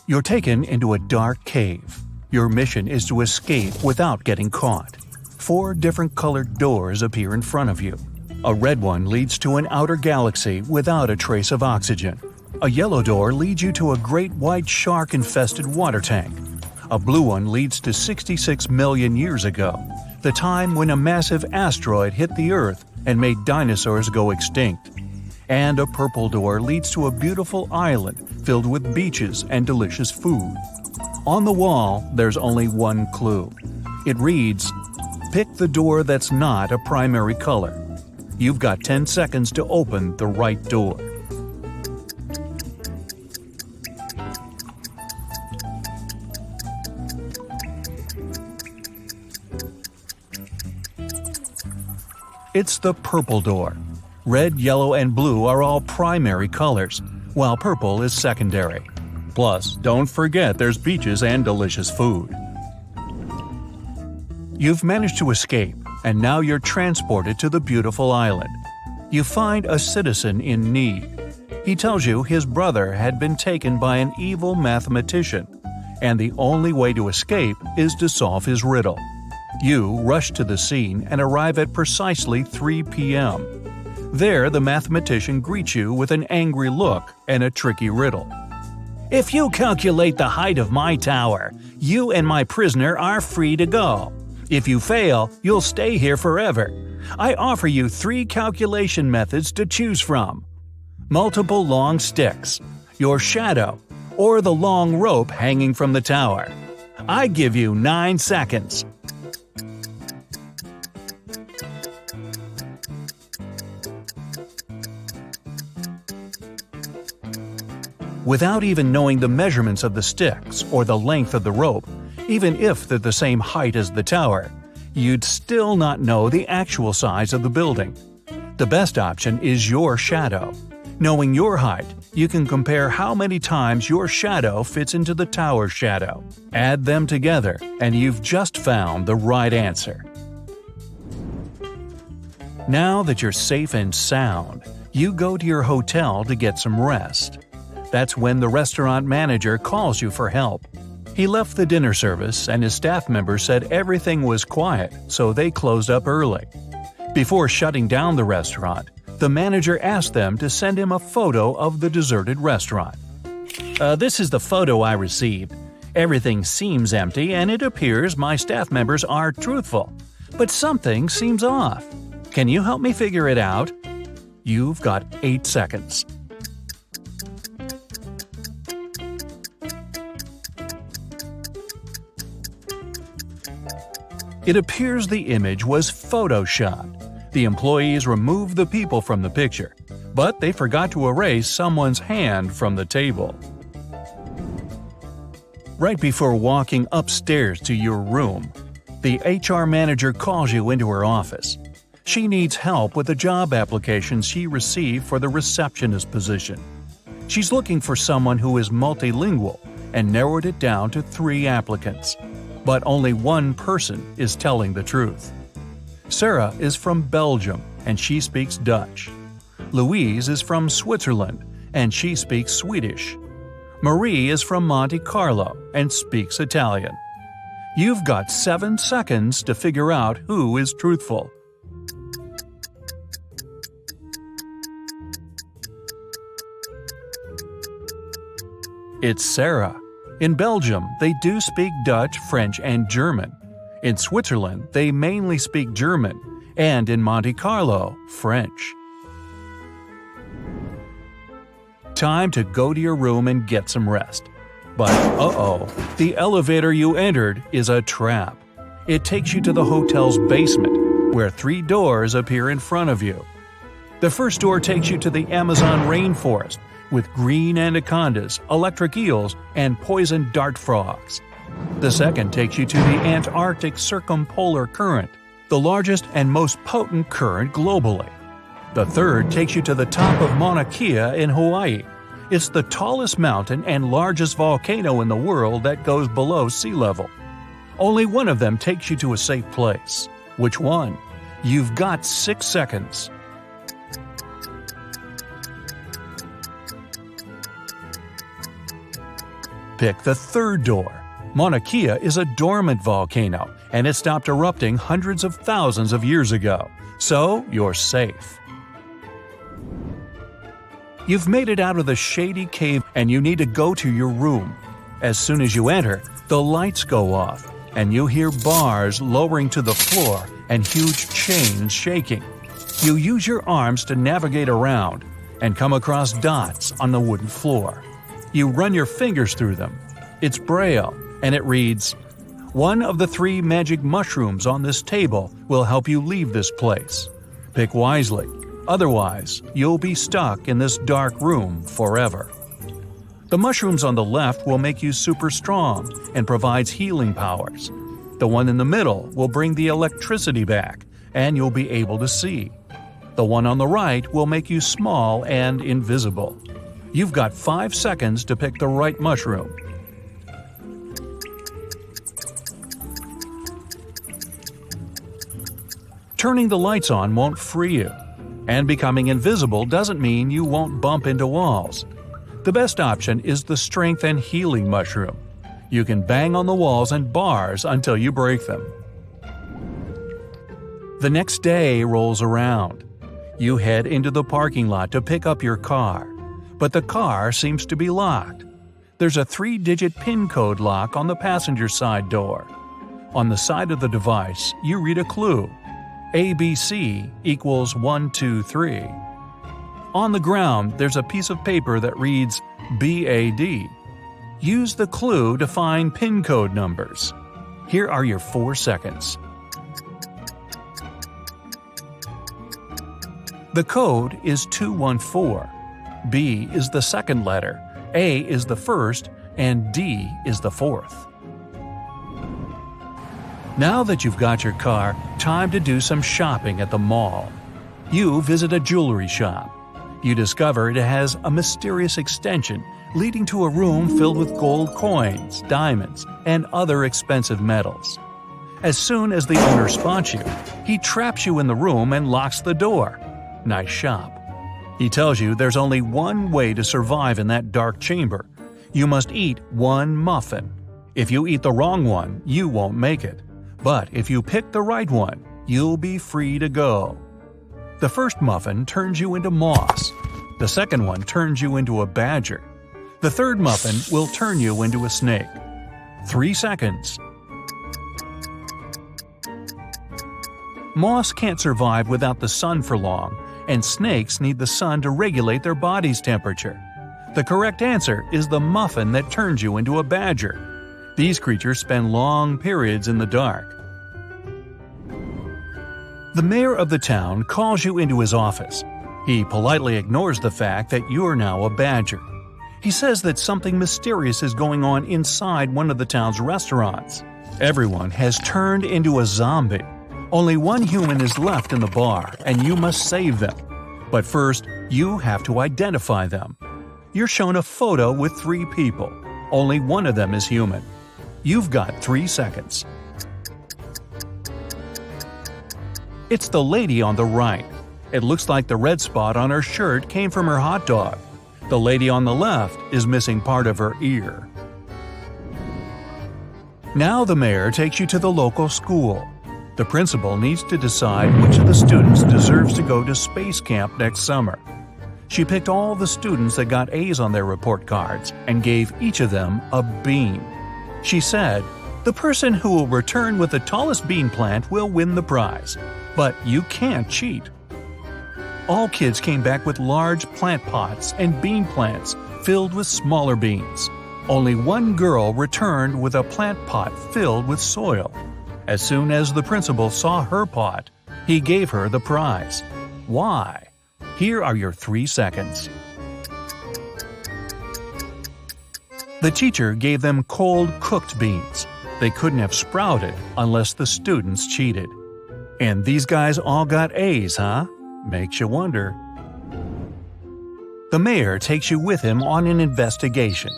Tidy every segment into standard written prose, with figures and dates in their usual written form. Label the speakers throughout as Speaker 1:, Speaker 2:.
Speaker 1: You're taken into a dark cave. Your mission is to escape without getting caught. 4 different colored doors appear in front of you. A red one leads to an outer galaxy without a trace of oxygen. A yellow door leads you to a great white shark-infested water tank. A blue one leads to 66 million years ago, the time when a massive asteroid hit the Earth and made dinosaurs go extinct. And a purple door leads to a beautiful island filled with beaches and delicious food. On the wall, there's only one clue. It reads, "Pick the door that's not a primary color." You've got 10 seconds to open the right door. It's the purple door. Red, yellow, and blue are all primary colors, while purple is secondary. Plus, don't forget there's beaches and delicious food. You've managed to escape, and now you're transported to the beautiful island. You find a citizen in need. He tells you his brother had been taken by an evil mathematician, and the only way to escape is to solve his riddle. You rush to the scene and arrive at precisely 3 p.m. There, the mathematician greets you with an angry look and a tricky riddle. "If you calculate the height of my tower, you and my prisoner are free to go. If you fail, you'll stay here forever. I offer you 3 calculation methods to choose from: multiple long sticks, your shadow, or the long rope hanging from the tower. I give you 9 seconds." Without even knowing the measurements of the sticks or the length of the rope, even if they're the same height as the tower, you'd still not know the actual size of the building. The best option is your shadow. Knowing your height, you can compare how many times your shadow fits into the tower's shadow. Add them together, and you've just found the right answer. Now that you're safe and sound, you go to your hotel to get some rest. That's when the restaurant manager calls you for help. He left the dinner service and his staff members said everything was quiet, so they closed up early. Before shutting down the restaurant, the manager asked them to send him a photo of the deserted restaurant. This is the photo I received. Everything seems empty and it appears my staff members are truthful. But something seems off. Can you help me figure it out?" You've got 8 seconds. It appears the image was photoshopped. The employees removed the people from the picture, but they forgot to erase someone's hand from the table. Right before walking upstairs to your room, the HR manager calls you into her office. She needs help with a job application she received for the receptionist position. She's looking for someone who is multilingual and narrowed it down to 3 applicants. But only one person is telling the truth. Sarah is from Belgium and she speaks Dutch. Louise is from Switzerland and she speaks Swedish. Marie is from Monte Carlo and speaks Italian. You've got 7 seconds to figure out who is truthful. It's Sarah. In Belgium, they do speak Dutch, French, and German. In Switzerland, they mainly speak German, and in Monte Carlo, French. Time to go to your room and get some rest. But the elevator you entered is a trap. It takes you to the hotel's basement, where 3 doors appear in front of you. The first door takes you to the Amazon rainforest, with green anacondas, electric eels, and poison dart frogs. The second takes you to the Antarctic Circumpolar Current, the largest and most potent current globally. The third takes you to the top of Mauna Kea in Hawaii. It's the tallest mountain and largest volcano in the world that goes below sea level. Only one of them takes you to a safe place. Which one? You've got 6 seconds. Pick the third door. Mauna Kea is a dormant volcano, and it stopped erupting hundreds of thousands of years ago, so you're safe. You've made it out of the shady cave and you need to go to your room. As soon as you enter, the lights go off, and you hear bars lowering to the floor and huge chains shaking. You use your arms to navigate around and come across dots on the wooden floor. You run your fingers through them. It's Braille, and it reads, "One of the 3 magic mushrooms on this table will help you leave this place. Pick wisely, otherwise you'll be stuck in this dark room forever." The mushrooms on the left will make you super strong and provides healing powers. The one in the middle will bring the electricity back, and you'll be able to see. The one on the right will make you small and invisible. You've got 5 seconds to pick the right mushroom. Turning the lights on won't free you, and becoming invisible doesn't mean you won't bump into walls. The best option is the strength and healing mushroom. You can bang on the walls and bars until you break them. The next day rolls around. You head into the parking lot to pick up your car, but the car seems to be locked. There's a 3-digit PIN code lock on the passenger side door. On the side of the device, you read a clue. ABC equals 123. On the ground, there's a piece of paper that reads BAD. Use the clue to find PIN code numbers. Here are your 4 seconds. The code is 214. B is the second letter, A is the first, and D is the fourth. Now that you've got your car, time to do some shopping at the mall. You visit a jewelry shop. You discover it has a mysterious extension leading to a room filled with gold coins, diamonds, and other expensive metals. As soon as the owner spots you, he traps you in the room and locks the door. Nice shop. He tells you there's only one way to survive in that dark chamber. You must eat 1 muffin. If you eat the wrong one, you won't make it. But if you pick the right one, you'll be free to go. The first muffin turns you into moss. The second one turns you into a badger. The third muffin will turn you into a snake. 3 seconds. Moss can't survive without the sun for long, and snakes need the sun to regulate their body's temperature. The correct answer is the muffin that turns you into a badger. These creatures spend long periods in the dark. The mayor of the town calls you into his office. He politely ignores the fact that you're now a badger. He says that something mysterious is going on inside one of the town's restaurants. Everyone has turned into a zombie. Only one human is left in the bar, and you must save them. But first, you have to identify them. You're shown a photo with 3 people. Only one of them is human. You've got 3 seconds. It's the lady on the right. It looks like the red spot on her shirt came from her hot dog. The lady on the left is missing part of her ear. Now the mayor takes you to the local school. The principal needs to decide which of the students deserves to go to space camp next summer. She picked all the students that got A's on their report cards and gave each of them a bean. She said, "The person who will return with the tallest bean plant will win the prize, but you can't cheat." All kids came back with large plant pots and bean plants filled with smaller beans. Only one girl returned with a plant pot filled with soil. As soon as the principal saw her pot, he gave her the prize. Why? Here are your 3 seconds. The teacher gave them cold cooked beans. They couldn't have sprouted unless the students cheated. And these guys all got A's, huh? Makes you wonder. The mayor takes you with him on an investigation.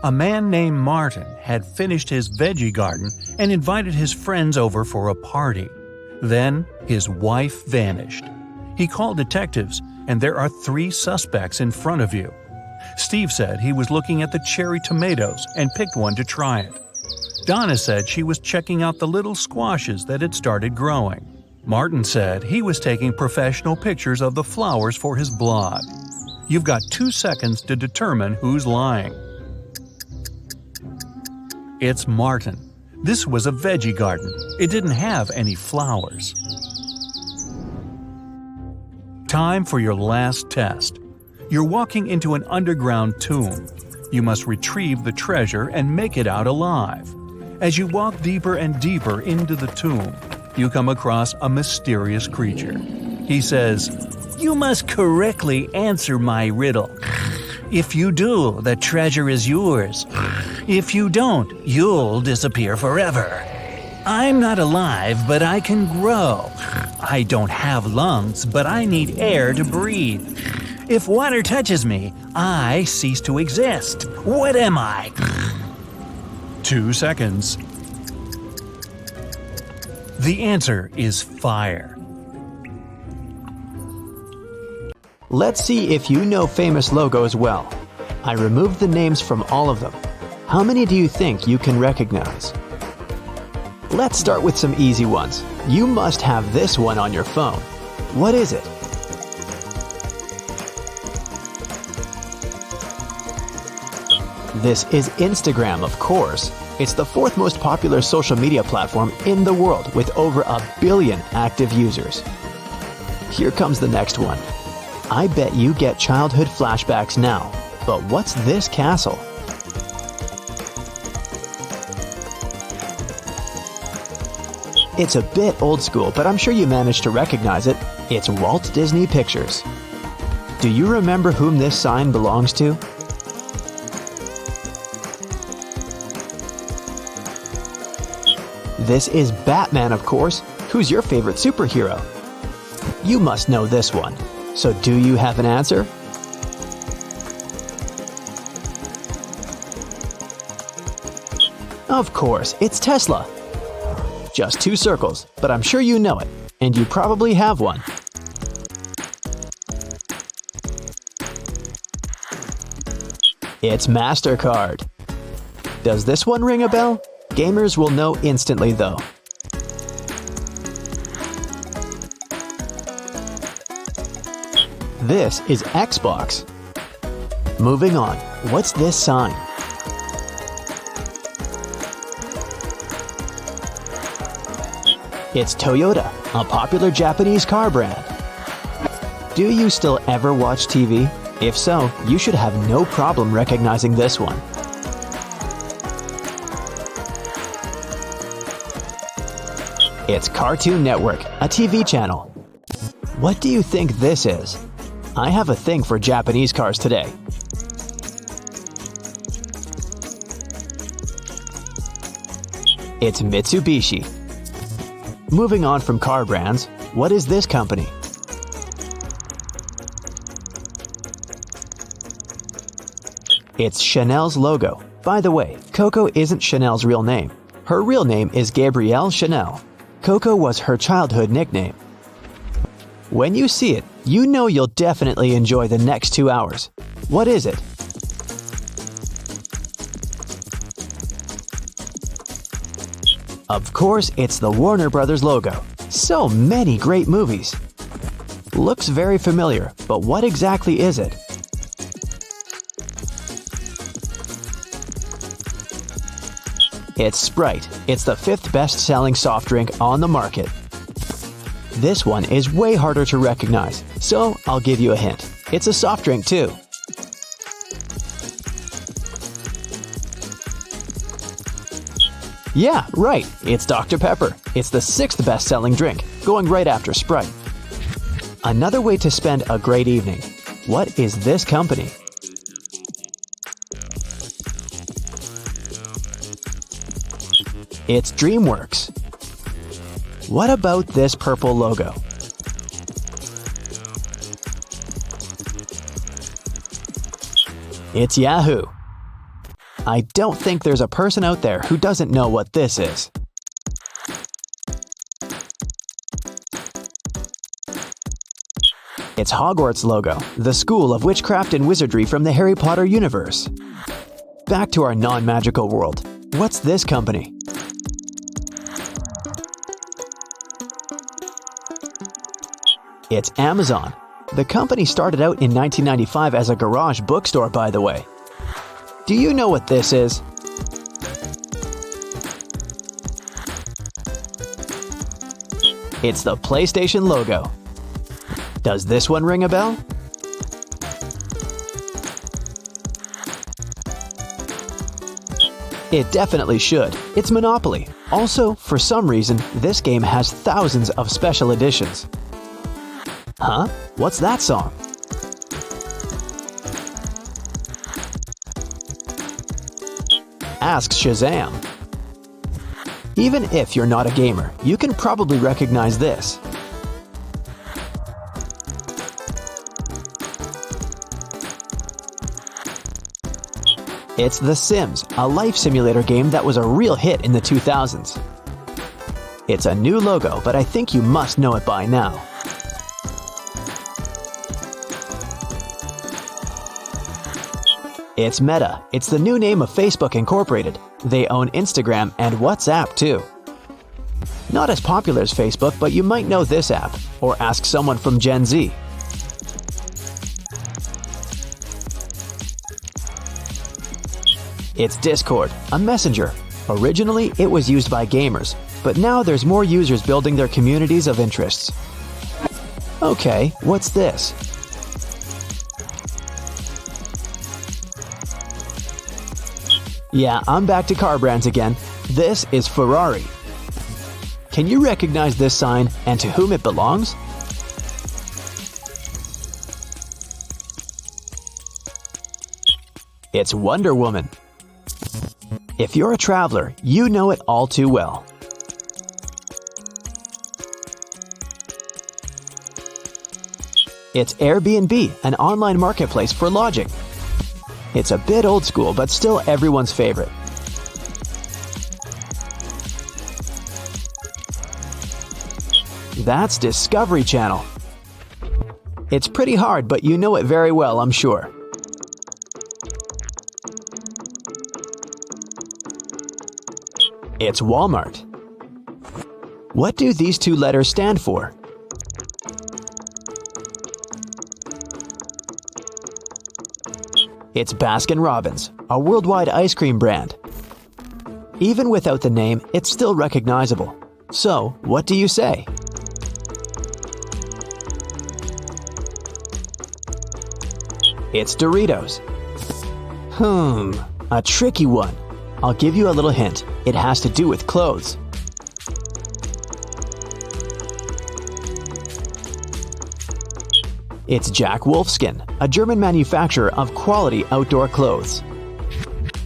Speaker 1: A man named Martin had finished his veggie garden and invited his friends over for a party. Then his wife vanished. He called detectives, and there are 3 suspects in front of you. Steve said he was looking at the cherry tomatoes and picked one to try it. Donna said she was checking out the little squashes that had started growing. Martin said he was taking professional pictures of the flowers for his blog. You've got 2 seconds to determine who's lying. It's Martin. This was a veggie garden. It didn't have any flowers. Time for your last test. You're walking into an underground tomb. You must retrieve the treasure and make it out alive. As you walk deeper and deeper into the tomb, you come across a mysterious creature. He says, "You must correctly answer my riddle. If you do, the treasure is yours. If you don't, you'll disappear forever. I'm not alive, but I can grow. I don't have lungs, but I need air to breathe. If water touches me, I cease to exist. What am I?" 2 seconds. The answer is fire.
Speaker 2: Let's see if you know famous logos well. I removed the names from all of them. How many do you think you can recognize? Let's start with some easy ones. You must have this one on your phone. What is it? This is Instagram, of course. It's the 4th most popular social media platform in the world with over 1 billion active users. Here comes the next one. I bet you get childhood flashbacks now, but what's this castle? It's a bit old school, but I'm sure you managed to recognize it. It's Walt Disney Pictures. Do you remember whom this sign belongs to? This is Batman, of course. Who's your favorite superhero? You must know this one. So do you have an answer? Of course, it's Tesla. Just 2 circles, but I'm sure you know it, and you probably have one. It's MasterCard. Does this one ring a bell? Gamers will know instantly though. This is Xbox. Moving on, what's this sign? It's Toyota, a popular Japanese car brand. Do you still ever watch TV? If so, you should have no problem recognizing this one. It's Cartoon Network, a TV channel. What do you think this is? I have a thing for Japanese cars today. It's Mitsubishi. Moving on from car brands, what is this company? It's Chanel's logo. By the way, Coco isn't Chanel's real name. Her real name is Gabrielle Chanel. Coco was her childhood nickname. When you see it, you know you'll definitely enjoy the next 2 hours. What is it? Of course, it's the Warner Brothers logo. So many great movies. Looks very familiar, but what exactly is it? It's Sprite. It's the 5th best-selling soft drink on the market. This one is way harder to recognize, so I'll give you a hint. It's a soft drink too. Yeah, right, it's Dr. Pepper. It's the 6th best-selling drink, going right after Sprite. Another way to spend a great evening. What is this company? It's DreamWorks. What about this purple logo? It's Yahoo! I don't think there's a person out there who doesn't know what this is. It's Hogwarts logo, the school of witchcraft and wizardry from the Harry Potter universe. Back to our non-magical world. What's this company? It's Amazon. The company started out in 1995 as a garage bookstore, by the way. Do you know what this is? It's the PlayStation logo. Does this one ring a bell? It definitely should. It's Monopoly. Also, for some reason, this game has thousands of special editions. Huh? What's that song? Ask Shazam. Even if you're not a gamer, you can probably recognize this. It's The Sims, a life simulator game that was a real hit in the 2000s. It's a new logo, but I think you must know it by now. It's Meta. It's the new name of Facebook Incorporated. They own Instagram and WhatsApp too. Not as popular as Facebook, but you might know this app, or ask someone from Gen Z. It's Discord, a messenger. Originally, it was used by gamers, but now there's more users building their communities of interests. Okay, what's this? Yeah, I'm back to car brands again. This is Ferrari. Can you recognize this sign and to whom it belongs? It's Wonder Woman. If you're a traveler, you know it all too well. It's Airbnb, an online marketplace for lodging. It's a bit old school, but still everyone's favorite. That's Discovery Channel. It's pretty hard, but you know it very well, I'm sure. It's Walmart. What do these two letters stand for? It's Baskin-Robbins, a worldwide ice cream brand. Even without the name, it's still recognizable. So, what do you say? It's Doritos. A tricky one. I'll give you a little hint. It has to do with clothes. It's Jack Wolfskin, a German manufacturer of quality outdoor clothes.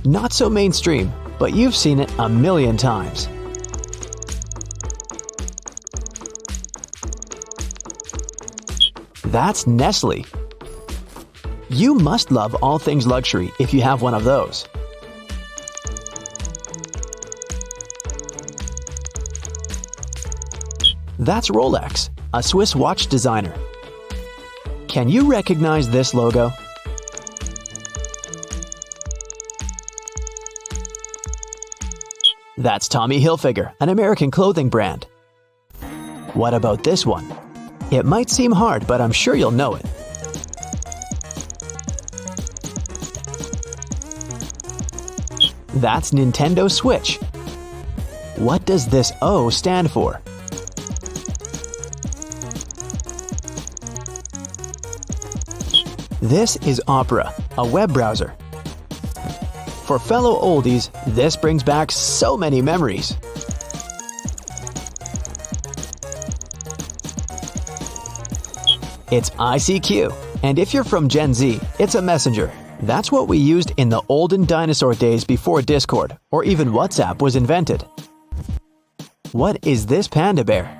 Speaker 2: Not so mainstream, but you've seen it a million times. That's Nestle. You must love all things luxury if you have one of those. That's Rolex, a Swiss watch designer. Can you recognize this logo? That's Tommy Hilfiger, an American clothing brand. What about this one? It might seem hard, but I'm sure you'll know it. That's Nintendo Switch. What does this O stand for? This is Opera, a web browser. For fellow oldies, this brings back so many memories. It's ICQ, and if you're from Gen Z, it's a messenger. That's what we used in the olden dinosaur days before Discord, or even WhatsApp was invented. What is this panda bear?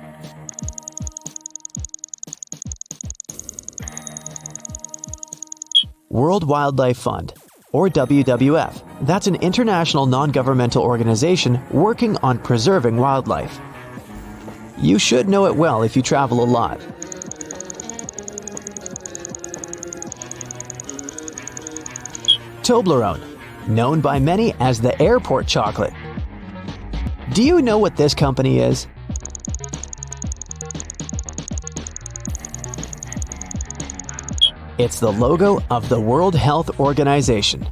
Speaker 2: World Wildlife Fund, or WWF. That's an international non-governmental organization working on preserving wildlife. You should know it well if you travel a lot. Toblerone, known by many as the airport chocolate. Do you know what this company is? It's the logo of the World Health Organization.